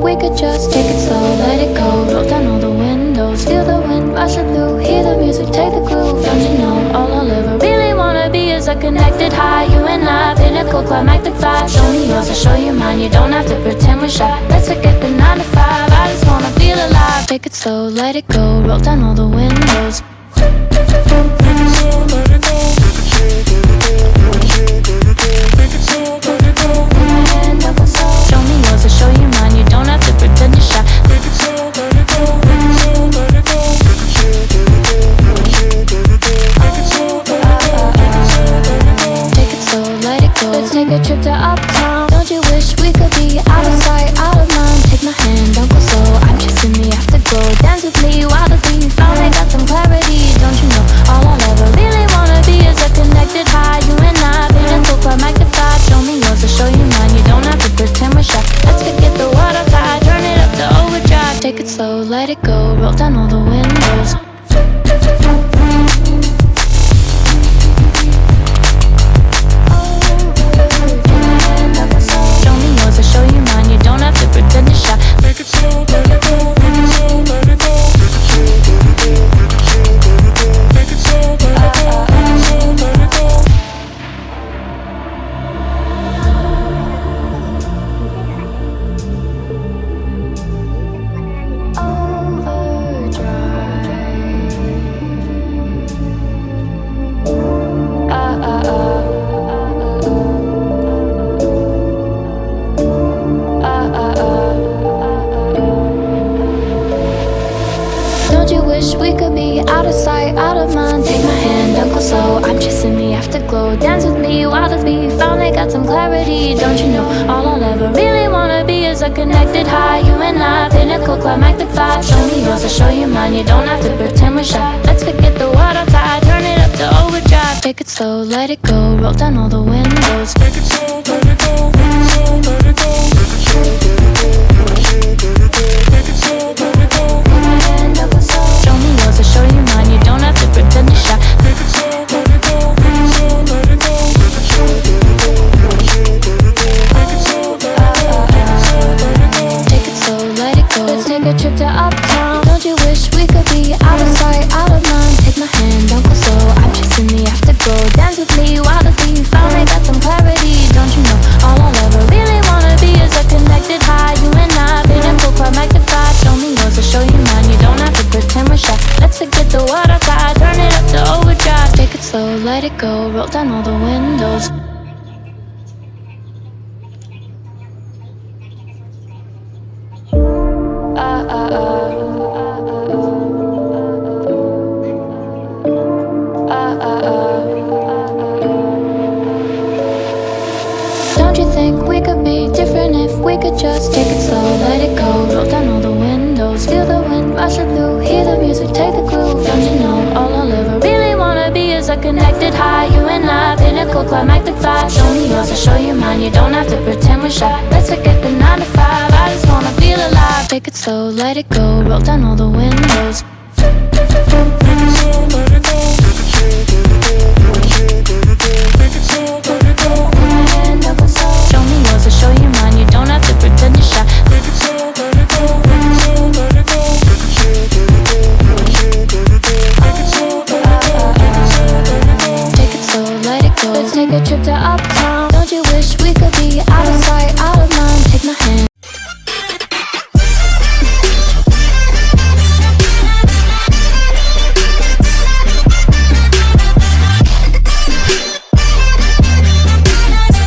we could just take it slow, let it go. Roll down all the windows, feel the wind rushing through. Hear the music, take the groove. Don't you know, all I'll ever really wanna be is a connected high. You and I, pinnacle, climactic vibe. Show me yours, I'll show you mine. You don't have to pretend we're shy. Let's forget the 9 to 5, I just wanna feel alive. Take it slow, let it go, roll down all the windows. Show me yours, I'll show you mine. You don't have to pretend you're shy. Take it slow, let it go. Let's take a trip to uptown. Don't you wish we could be out of sight, out of mind? Take my hand, don't go slow. I'm chasing the afterglow. Dance with me while the beat finally got some clarity. Don't you know, all I'll ever really wanna be is a connected high. You and I, pinnacle, climactic vibe. Show me yours, I'll show you mine. You don't have to pretend we're shy. Let's forget the water tide, turn it up to overdrive. Take it slow, let it go, roll down all the windows. We could be out of sight, out of mind. Take my hand, don't go slow. I'm chasing the afterglow. Dance with me while the beat finally got some clarity. Don't you know, all I'll ever really wanna be is a connected high. You and I, pinnacle, climactic vibe. Show me yours, I'll show you mine. You don't have to pretend we're shy. Let's forget the water tide, turn it up to overdrive. Take it slow, let it go, roll down all the windows. Take it slow, let it go, take it slow, let it go. Take it slow, let it go. Put my hand up and slow. Show me yours, I'll show you mine. You don't have to pretend you're shy. Take it slow, let it go. Take it slow, let it go. Take it slow, let it go. Take it slow, let it go. Take it slow, let it go. Let's take a trip to uptown. Don't you wish we could be out of sight, out of mind? Take my hand, don't go slow. I'm chasing the afterglow. Dance with me while the beat finally got some clarity. Don't you know, all I'll ever really wanna be is a connected high. You and I, pinnacle, climactic vibe. Show me yours, I'll show you mine. You don't have to pretend we're shy. Let's forget the water tide, turn it up to overdrive. Take it slow, let it go, roll down all the windows. Don't you think we could be different if we could just take it slow, let it go, roll down all the windows. Feel the wind rushing through, hear the music, take the groove. Don't you know, all I'll ever really wanna be is a connected high. You and I, pinnacle, climactic vibe. Show me yours, I'll show you mine. You don't have to pretend we're shy. Let's forget the 9 to 5, I just wanna feel alive. Take it slow, let it go, roll down all the windows. Take it slow.